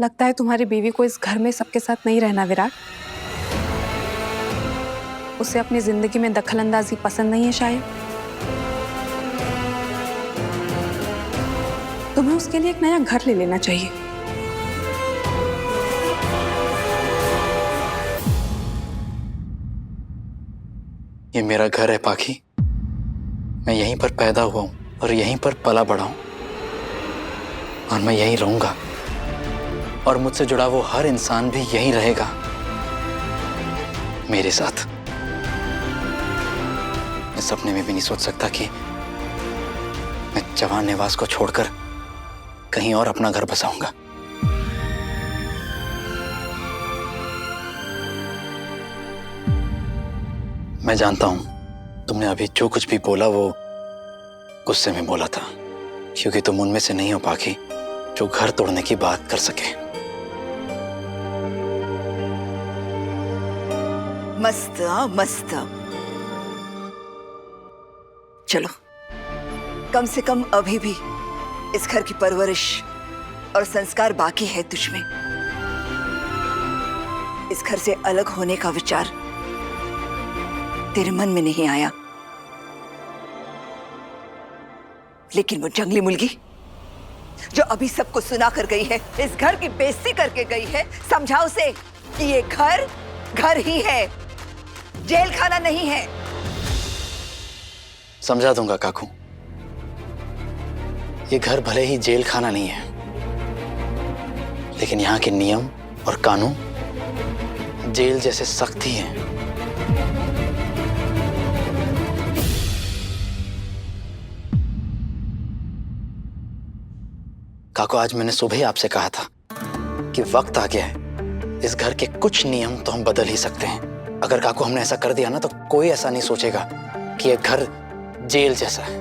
लगता है तुम्हारी बीवी को इस घर में सबके साथ नहीं रहना विराट। उसे अपनी जिंदगी में दखलंदाजी पसंद नहीं है शायद। तुम्हें उसके लिए एक नया घर ले लेना चाहिए। ये मेरा घर है पाखी। मैं यहीं पर पैदा हुआ हूं और यहीं पर पला बड़ा हूं और मैं यहीं रहूंगा और मुझसे जुड़ा वो हर इंसान भी यहीं रहेगा मेरे साथ। मैं सपने में भी नहीं सोच सकता कि मैं जवान निवास को छोड़कर कहीं और अपना घर बसाऊंगा। मैं जानता हूं तुमने अभी जो कुछ भी बोला वो गुस्से में बोला था, क्योंकि तुम उनमें से नहीं हो पाखी जो घर तोड़ने की बात कर सके। मस्त मस्त। चलो, कम से कम अभी भी इस घर की परवरिश और संस्कार बाकी है तुझ में। इस घर से अलग होने का विचार तेरे मन में नहीं आया, लेकिन वो जंगली मुर्गी जो अभी सबको सुना कर गई है, इस घर की बेइज्जती करके गई है, समझाओ उसे कि ये घर घर ही है, जेल खाना नहीं है। समझा दूंगा काकू। ये घर भले ही जेल खाना नहीं है, लेकिन यहाँ के नियम और कानून जेल जैसे सख्त ही हैं। काकू, आज मैंने सुबह ही आपसे कहा था कि वक्त आ गया है। इस घर के कुछ नियम तो हम बदल ही सकते हैं। अगर काकू हमने ऐसा कर दिया ना, तो कोई ऐसा नहीं सोचेगा कि यह घर जेल जैसा है।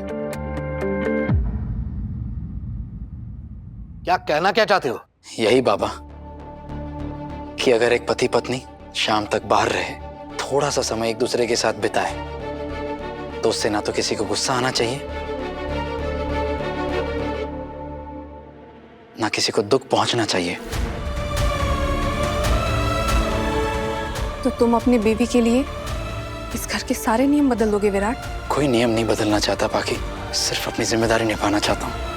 क्या चाहते हो? यही बाबा कि अगर एक पति पत्नी शाम तक बाहर रहे, थोड़ा सा समय एक दूसरे के साथ बिताए, तो उससे ना तो किसी को गुस्सा आना चाहिए, ना किसी को दुख पहुंचना चाहिए। तो तुम अपनी बीवी के लिए इस घर के सारे नियम बदल दोगे विराट? कोई नियम नहीं बदलना चाहता पाखी, सिर्फ अपनी जिम्मेदारी निभाना चाहता हूं।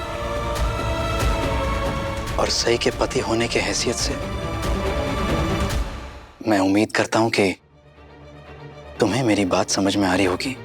और सही के पति होने की हैसियत से मैं उम्मीद करता हूं कि तुम्हें मेरी बात समझ में आ रही होगी।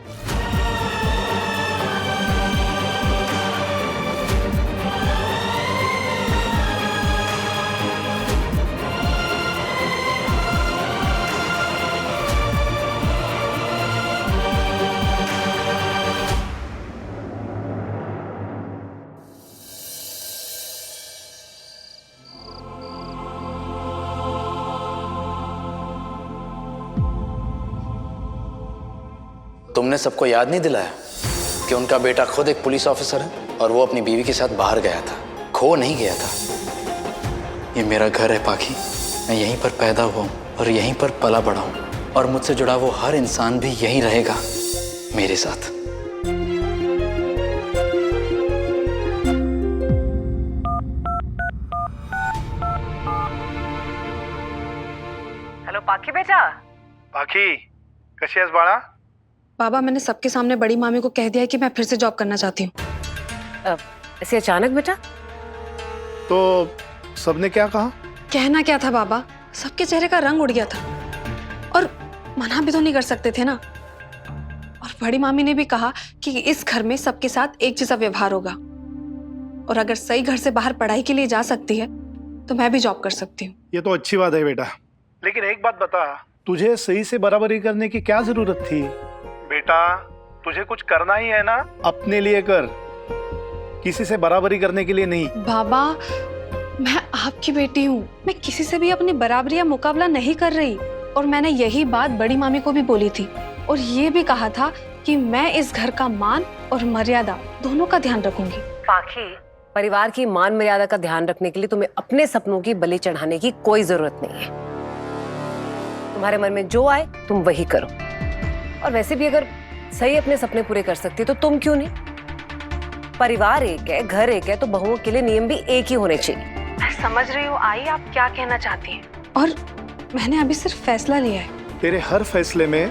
तुमने सबको याद नहीं दिलाया कि उनका बेटा खुद एक पुलिस ऑफिसर है और वो अपनी बीवी के साथ बाहर गया था, खो नहीं गया था। ये मेरा घर है पाखी। मैं यहीं पर पैदा हुआ हूं और यहीं पर पला बड़ा हूं और मुझसे जुड़ा वो हर इंसान भी यहीं रहेगा मेरे साथ। हेलो पाखी बेटा। पाखी, कशी आहेस बाळा? बाबा, मैंने सबके सामने बड़ी मामी को कह दिया है कि मैं फिर से जॉब करना चाहती हूँ। ऐसे अचानक बेटा? तो सबने क्या कहा? कहना क्या था बाबा, सबके चेहरे का रंग उड़ गया था और मना भी तो नहीं कर सकते थे ना। और बड़ी मामी ने भी कहा कि इस घर में सबके साथ एक जैसा व्यवहार होगा और अगर सही घर से बाहर पढ़ाई के लिए जा सकती है तो मैं भी जॉब कर सकती हूँ। ये तो अच्छी बात है बेटा, लेकिन एक बात बता, तुझे सही से बराबरी करने की क्या जरूरत थी? बेटा, तुझे कुछ करना ही है ना, अपने लिए कर, किसी से बराबरी करने के लिए नहीं। बाबा, मैं आपकी बेटी हूँ, मैं किसी से भी अपनी बराबरी या मुकाबला नहीं कर रही। और मैंने यही बात बड़ी मामी को भी बोली थी और ये भी कहा था कि मैं इस घर का मान और मर्यादा दोनों का ध्यान रखूंगी। पाखी, परिवार की मान मर्यादा का ध्यान रखने के लिए तुम्हें अपने सपनों की बलि चढ़ाने की कोई जरूरत नहीं है। तुम्हारे मन में जो आए तुम वही करो। और वैसे भी अगर सही अपने सपने पूरे कर सकती तो तुम क्यों नहीं? परिवार एक है, घर एक है, तो बहुओं के लिए नियम भी एक ही होने चाहिए। समझ रही हूँ आई आप क्या कहना चाहती हैं, और मैंने अभी सिर्फ फैसला लिया है। तेरे हर फैसले में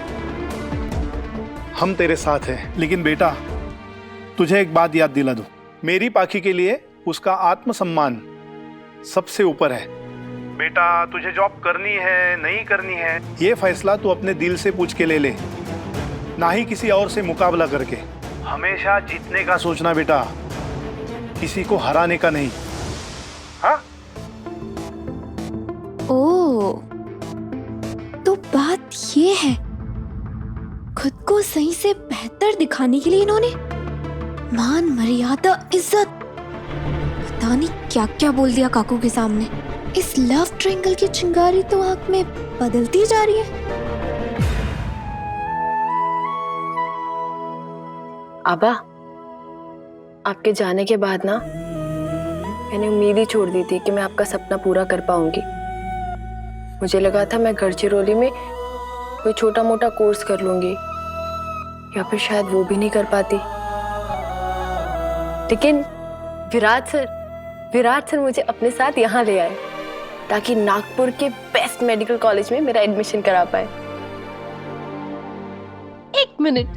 हम तेरे साथ हैं। लेकिन बेटा, तुझे एक बात याद दिला दूं, मेरी पाखी के लिए उसका आत्मसम्मान सबसे ऊपर है। बेटा, तुझे जॉब करनी है नहीं करनी है, ये फैसला तू अपने दिल से पूछ के ले ले, ना ही किसी और से मुकाबला करके। हमेशा जीतने का सोचना बेटा, किसी को हराने का नहीं। हाँ? ओह, तो बात ये है, खुद को सही से बेहतर दिखाने के लिए इन्होंने मान मर्यादा इज्जत पता नहीं क्या क्या बोल दिया काकू के सामने। इस लव ट्रायंगल की चिंगारी तो आंख में बदलती जा रही है। आबा, आपके जाने के बाद ना मैंने उम्मीद ही छोड़ दी थी कि मैं आपका सपना पूरा कर पाऊंगी। मुझे लगा था मैं गढ़चिरौली में कोई छोटा मोटा कोर्स कर लूंगी, या फिर शायद वो भी नहीं कर पाती। लेकिन विराट सर मुझे अपने साथ यहाँ ले आए ताकि नागपुर के बेस्ट मेडिकल कॉलेज में मेरा एडमिशन करा पाए। एक मिनट,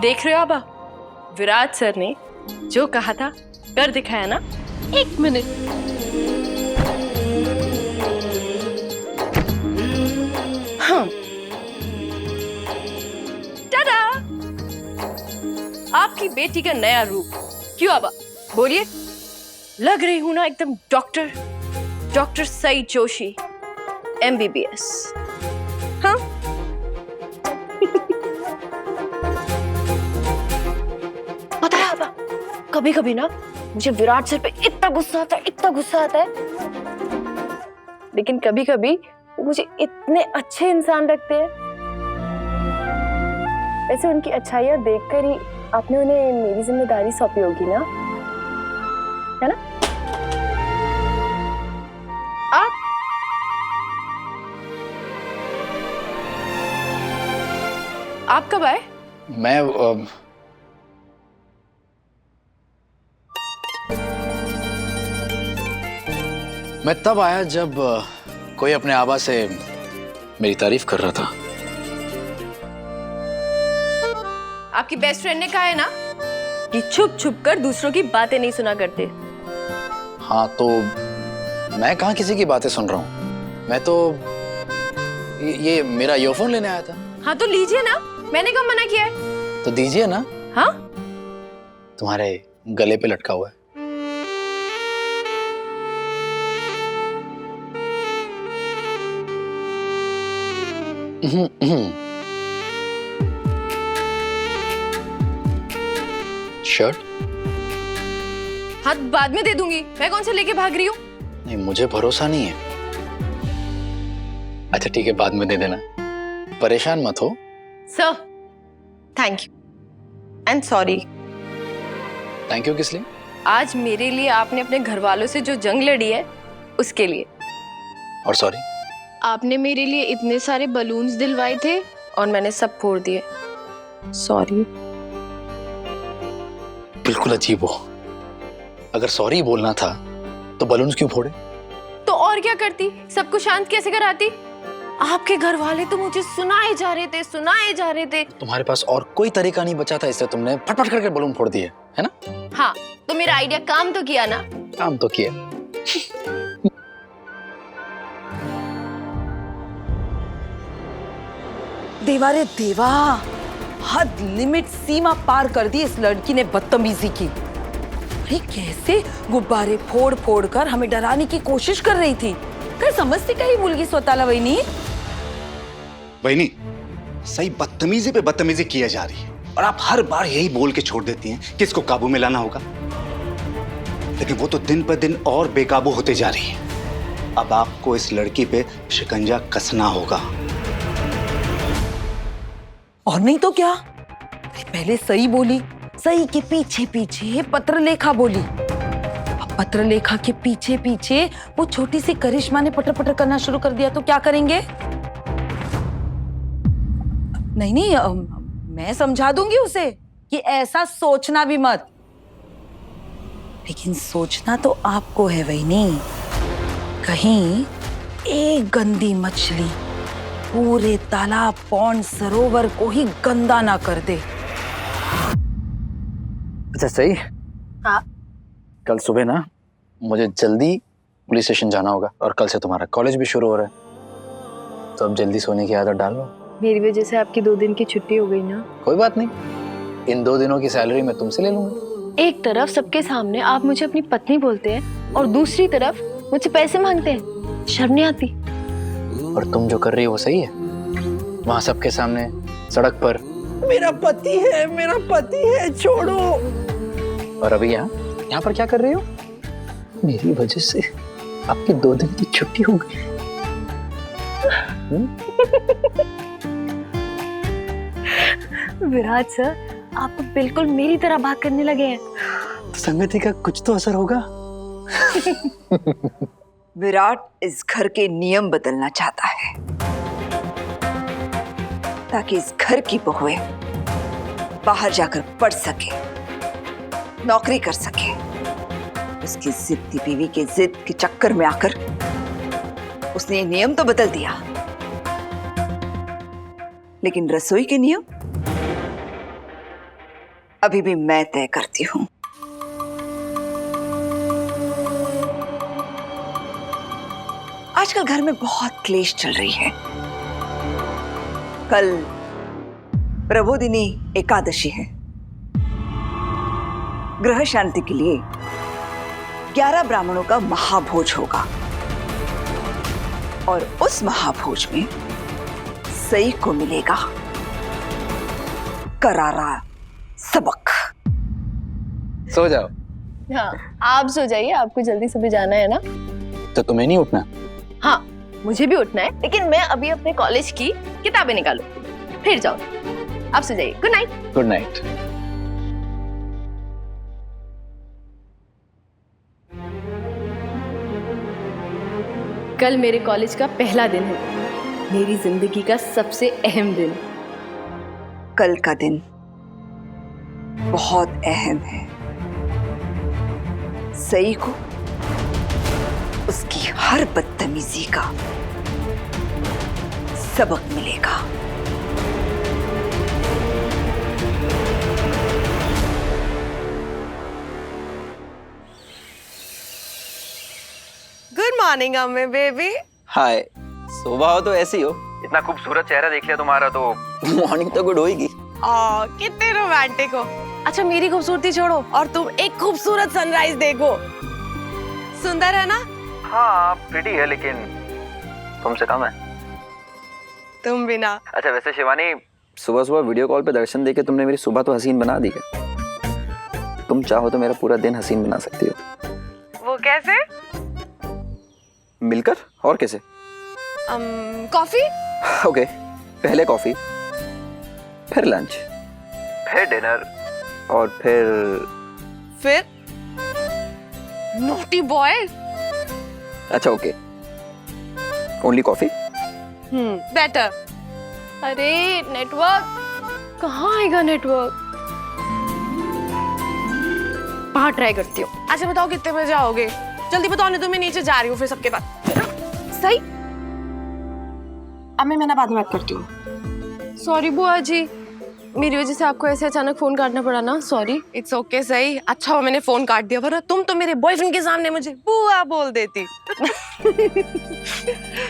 देख रहे हो आबा, विराट सर ने जो कहा था कर दिखाया ना। एक मिनट, हाँ, टाटा, आपकी बेटी का नया रूप। क्यों आबा, बोलिए, लग रही हूं ना एकदम डॉक्टर सईद जोशी MBBS। हाँ पता है आबा, कभी कभी ना मुझे विराट सर पे इतना गुस्सा आता है, लेकिन कभी कभी वो मुझे इतने अच्छे इंसान लगते हैं। वैसे उनकी अच्छाइयाँ देखकर ही आपने उन्हें मेरी जिम्मेदारी सौंपी होगी ना, है ना? आप कब आए? मैं तब आया जब कोई अपने आबा से मेरी तारीफ कर रहा था। आपकी बेस्ट फ्रेंड ने कहा है ना कि छुप छुप कर दूसरों की बातें नहीं सुना करते। हाँ, तो मैं कहाँ किसी की बातें सुन रहा हूँ। मैं तो ये मेरा ईयरफोन लेने आया था। हाँ तो लीजिए ना, मैंने कब मना किया है? तो दीजिए ना। हाँ, तुम्हारे गले पे लटका हुआ है। शर्ट? हाथ बाद में दे दूंगी, मैं कौन से लेके भाग रही हूँ? नहीं, मुझे भरोसा नहीं है। अच्छा ठीक है, बाद में दे देना, परेशान मत हो। Sir, thank you and sorry. Thank you किस लिए? आज मेरे लिए आपने अपने घर वालों से जो जंग लड़ी है उसके लिए। और सॉरी? आपने मेरे लिए इतने सारे बलून्स दिलवाए थे और मैंने सब फोड़ दिए। सॉरी। बिल्कुल अजीब हो। अगर सॉरी बोलना था तो बलून्स क्यों फोड़े? तो और क्या करती, सबको शांत कैसे कराती? आपके घर वाले तो मुझे सुनाए जा रहे थे। तुम्हारे पास और कोई तरीका नहीं बचा था, इसलिए तुमने फटफट करके बलून फोड़ दिए, है ना? हाँ, तो मेरा आइडिया काम तो किया ना? काम तो किया। देवा रे देवा, हद लिमिट सीमा पार कर दी इस लड़की ने बदतमीजी की। अरे कैसे गुब्बारे फोड़ फोड़ कर हमें डराने की कोशिश कर रही थी। काय समजते का ही मुलगी स्वतःला वहिनी? वहिनी, सही बदतमीजी पे बदतमीजी किया जा रही है और आप हर बार यही बोल के छोड़ देती हैं कि इसको काबू में लाना होगा, लेकिन वो तो दिन पर दिन और बेकाबू होते जा रही है। अब आपको इस लड़की पे शिकंजा कसना होगा। और नहीं तो क्या, पहले सही बोली, सही के पीछे पीछे पत्रलेखा बोली, अब पत्रलेखा के पीछे पीछे वो छोटी सी करिश्मा ने पटर पटर करना शुरू कर दिया तो क्या करेंगे? नहीं नहीं, मैं समझा दूंगी उसे कि ऐसा सोचना भी मत। लेकिन सोचना तो आपको है वहीनी, कहीं एक गंदी मछली पूरे तालाब, पौंड, सरोवर को ही गंदा ना कर दे। अच्छा सही। हाँ। कल सुबह ना मुझे जल्दी पुलिस स्टेशन जाना होगा और कल से तुम्हारा कॉलेज भी शुरू हो रहा है, तो अब जल्दी सोने की आदत डाल लो। मेरी वजह से आपकी 2 दिन की छुट्टी हो गई ना। कोई बात नहीं, इन 2 दिनों की सैलरी मैं तुमसे ले लूंगा। एक तरफ सबके सामने आप मुझे अपनी पत्नी बोलते हैं और दूसरी तरफ मुझसे पैसे मांगते हैं, शर्म नहीं आती? और तुम जो कर रही हो वो सही है? वहां सबके सामने सड़क पर मेरा पति है, छोड़ो। और अभी यहाँ पर क्या कर रही हो? मेरी वजह से आपकी 2 दिन की छुट्टी हो गई। विराट सर, आप तो बिल्कुल मेरी तरह बात करने लगे हैं। तो संगति का कुछ तो असर होगा। विराट इस घर के नियम बदलना चाहता है ताकि इस घर की बहुएं बाहर जाकर पढ़ सके, नौकरी कर सके। उसकी जिद्दी बीवी के जिद के चक्कर में आकर उसने ये नियम तो बदल दिया, लेकिन रसोई के नियम अभी भी मैं तय करती हूं। आजकल घर में बहुत क्लेश चल रही है। कल प्रबोधिनी एकादशी है। ग्रह शांति के लिए 11 ब्राह्मणों का महाभोज होगा और उस महाभोज में सई को मिलेगा करारा सबक। सो जाओ। हाँ, आप सो जाइए, आपको जल्दी सुबह जाना है ना। तो तुम्हें नहीं उठना? हाँ, मुझे भी उठना है, लेकिन मैं अभी अपने कॉलेज की किताबें निकालूं, फिर जाऊं। आप सो जाइए। Good night. Good night. कल मेरे कॉलेज का पहला दिन है, मेरी जिंदगी का सबसे अहम दिन। कल का दिन बहुत अहम है। सई को उसकी हर बदतमीजी का सबक मिलेगा। गुड मॉर्निंग अम्मे बेबी। हाय, सुबह हो तो ऐसी हो। इतना खूबसूरत चेहरा देख लिया तुम्हारा तो मॉर्निंग तो गुड होगी। कितने रोमांटिक हो। अच्छा, मेरी खूबसूरती छोड़ो और तुम एक खूबसूरत सनराइज देखो। सुंदर है ना? हाँ, प्रिटी है, लेकिन तुमसे कम है। तुम भी ना। अच्छा वैसे शिवानी, सुबह सुबह वीडियो कॉल पे दर्शन देके तुमने मेरी सुबह तो हसीन बना दी है। तुम चाहो तो मेरा पूरा दिन हसीन बना सकती हो। वो कैसे? मिलकर? और कैसे? कॉफी? ओके, पहले कॉफी, फिर लंच, फिर डिनर और फिर नोटी बॉय। अच्छा ओके, ओनली कॉफी। बेटर। अरे नेटवर्क कहाँ आएगा? नेटवर्क बाहर ट्राई करती हूँ। अच्छा बताओ कितने बजे आओगे? जल्दी बताओ, नहीं तो मैं नीचे जा रही हूँ फिर सबके बाद। सही। अब मैं ना बाद में बात करती हूँ। सॉरी बुआ जी, मेरी वजह से आपको ऐसे अचानक फोन काटना पड़ा ना। सॉरी। इट्स ओके सही। अच्छा हुआ मैंने फोन काट दिया, वरना तुम तो मेरे बॉयफ्रेंड के सामने मुझे बुआ बोल देती।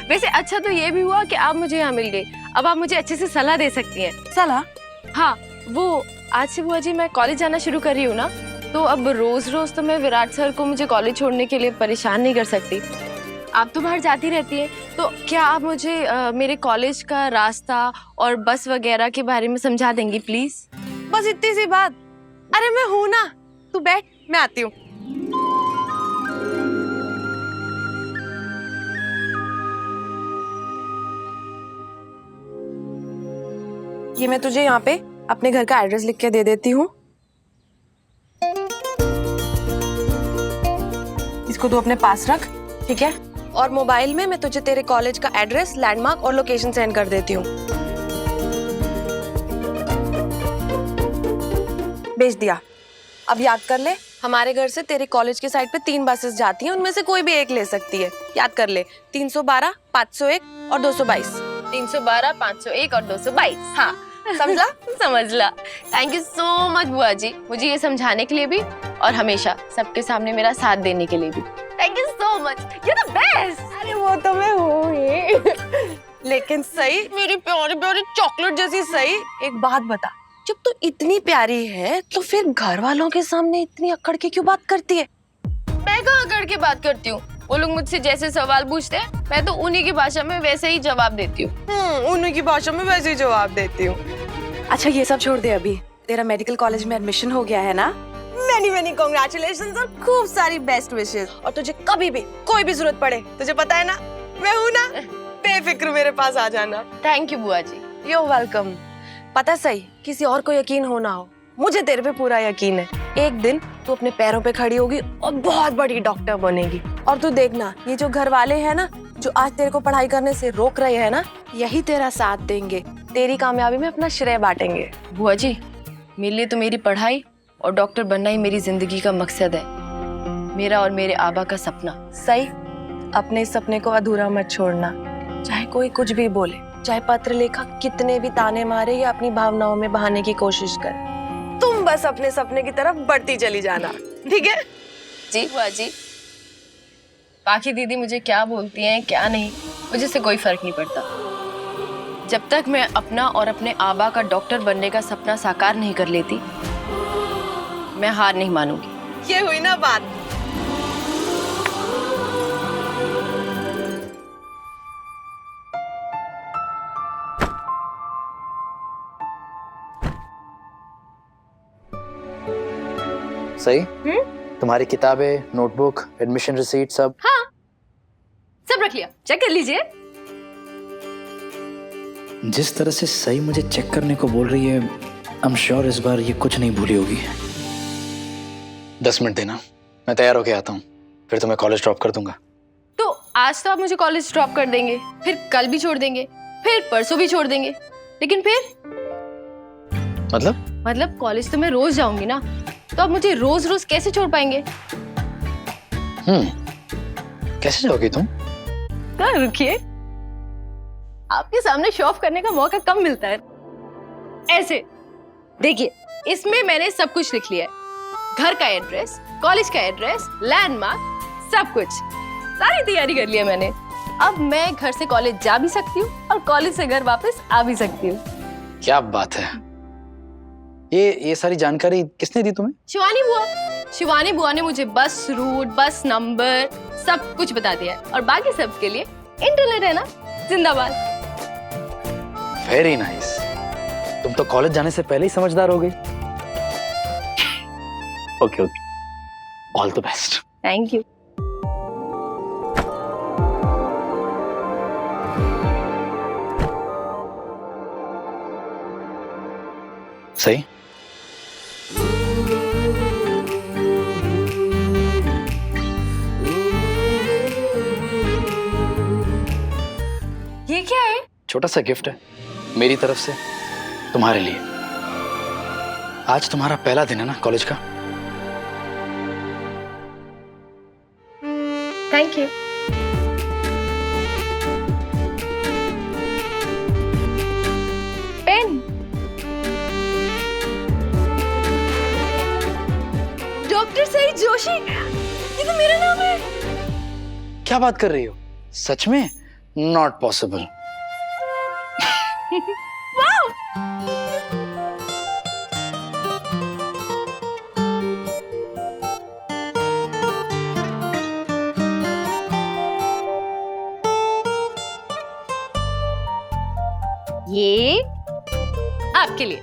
वैसे अच्छा तो ये भी हुआ कि आप मुझे यहाँ मिल गए। अब आप मुझे अच्छे से सलाह दे सकती हैं। सलाह? हाँ, वो आज से बुआ जी मैं कॉलेज जाना शुरू कर रही हूँ ना, तो अब रोज रोज तो मैं विराट सर को मुझे कॉलेज छोड़ने के लिए परेशान नहीं कर सकती। आप तो बाहर जाती रहती हैं, तो क्या आप मुझे मेरे कॉलेज का रास्ता और बस वगैरह के बारे में समझा देंगी प्लीज? बस इतनी सी बात। अरे मैं हूं ना, तू बैठ, मैं आती हूँ। ये मैं तुझे यहाँ पे अपने घर का एड्रेस लिख के दे देती हूँ। इसको तू अपने पास रख, ठीक है? और मोबाइल में मैं तुझे तेरे कॉलेज का एड्रेस, लैंडमार्क और लोकेशन सेंड कर देती हूँ। भेज दिया। अब याद कर ले, हमारे घर से तेरे कॉलेज के साइड पे 3 बसेस जाती हैं, उनमें से कोई भी एक ले सकती है। याद कर ले, 312, 501 और 222। 312, 501 और 222। हाँ, समझला? समझला। थैंक यू सो मच बुआ जी, मुझे ये समझाने के लिए भी और हमेशा सबके सामने मेरा साथ देने के लिए भी। Thank you so much, you the best. अरे वो तो मैं हूँ ही। लेकिन सही, मेरी प्यारी प्यारी चॉकलेट जैसी सही, एक बात बता, जब तू इतनी प्यारी है तो फिर घर वालों के सामने इतनी अकड़ के क्यों बात करती है? मैं कहाँ अकड़ के बात करती हूँ? वो लोग मुझसे जैसे सवाल पूछते हैं, मैं तो उन्हीं की भाषा में वैसे ही जवाब देती हूँ। उन्हीं की भाषा में वैसे ही जवाब देती हूँ। अच्छा ये सब छोड़ दे, अभी तेरा मेडिकल कॉलेज में एडमिशन हो गया है ना? मेनी मेनी कांग्रेचुलेशंस और खूब सारी बेस्ट विशेस। और तुझे कभी भी कोई भी जरूरत पड़े, तुझे पता है ना मैं हूँ ना, बेफिक्र मेरे पास आ जाना। थैंक यू बुआ जी, यू वेलकम। पता सही, किसी और को यकीन हो ना हो, मुझे तेरे पे पूरा यकीन है। एक दिन तू अपने पैरों पे खड़ी होगी और बहुत बड़ी डॉक्टर बनेगी। और तू देखना, ये जो घर वाले हैं ना, जो आज तेरे को पढ़ाई करने से रोक रहे हैं ना, यही तेरा साथ देंगे, तेरी कामयाबी में अपना श्रेय बांटेंगे। बुआ जी, मेरे लिए तो मेरी पढ़ाई और डॉक्टर बनना ही मेरी जिंदगी का मकसद है, मेरा और मेरे आबा का सपना। सही, अपने सपने को अधूरा मत छोड़ना, चाहे कोई कुछ भी बोले, चाहे पत्र लेखक कितने भी ताने मारे या अपनी भावनाओं में बहाने की कोशिश करे, तुम बस अपने सपने की तरफ बढ़ती चली जाना, ठीक है? जी बुआ जी। बाकी दीदी मुझे क्या बोलती हैं क्या नहीं, मुझे से कोई फर्क नहीं पड़ता। जब तक मैं अपना और अपने आबा का डॉक्टर बनने का सपना साकार नहीं कर लेती, मैं हार नहीं मानूंगी। ये हुई ना बात। सही? तुम्हारी किताबें, नोटबुक, एडमिशन रिसीट सब? हाँ, सब रख लिया, चेक कर लीजिए। जिस तरह से सही मुझे चेक करने को बोल रही है, आई एम श्योर इस बार ये कुछ नहीं भूली होगी। 10 मिनट देना, मैं तैयार होके आता हूँ, फिर तुम्हें कॉलेज ड्रॉप कर दूंगा। तो आज तो आप मुझे कॉलेज ड्रॉप कर देंगे, फिर कल भी छोड़ देंगे, फिर परसों भी छोड़ देंगे, लेकिन फिर मतलब कॉलेज तो मैं रोज जाऊंगी ना, तो आप मुझे रोज रोज कैसे छोड़ पाएंगे? कैसे जाओगी तुम? रुकिए, आपके सामने शो ऑफ करने का मौका कम मिलता है। ऐसे देखिए, इसमें मैंने सब कुछ लिख लिया है, घर का एड्रेस, कॉलेज का एड्रेस, लैंडमार्क, सब कुछ, सारी तैयारी कर ली है मैंने। अब मैं घर से कॉलेज जा भी सकती हूँ और कॉलेज से घर वापस आ भी सकती हूँ। क्या बात है, ये सारी जानकारी किसने दी तुम्हें? शिवानी बुआ ने मुझे बस रूट, बस नंबर सब कुछ बता दिया है, और बाकी सब के लिए इंटरनेट है ना, जिंदाबाद। वेरी नाइस, तुम तो कॉलेज जाने से पहले ही समझदार हो गई। Okay, all the best. Thank you. सही? ये क्या है? छोटा सा गिफ्ट है मेरी तरफ से तुम्हारे लिए। आज तुम्हारा पहला दिन है ना कॉलेज का। Thank you. पेन। डॉक्टर सही जोशी, ये तो मेरा नाम है। क्या बात कर रही हो? सच में? Not possible. ये आपके लिए।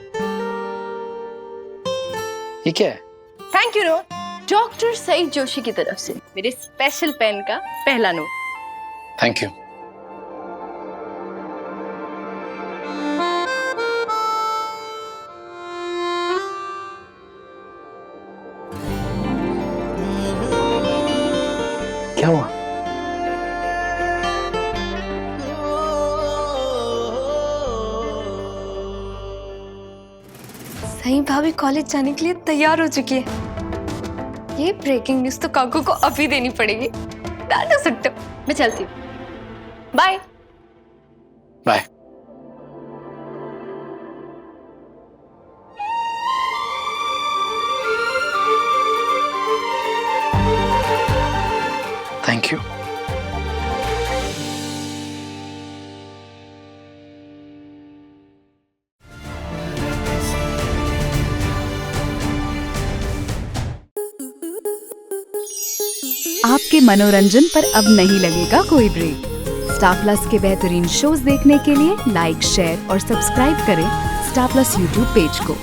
ये क्या है? Thank you note, doctor Saeed Joshi की तरफ से मेरे स्पेशल पेन का पहला नोट। Thank you. क्या हुआ? सही भाभी कॉलेज जाने के लिए तैयार हो चुकी है। ये ब्रेकिंग न्यूज तो काकू को अभी देनी पड़ेगी। डाल सकते हो। मैं चलती हूँ, बाय। बाय। Thank you. आपके मनोरंजन पर अब नहीं लगेगा कोई ब्रेक। स्टार प्लस के बेहतरीन शोज देखने के लिए लाइक, शेयर और सब्सक्राइब करें स्टार प्लस यूट्यूब पेज को।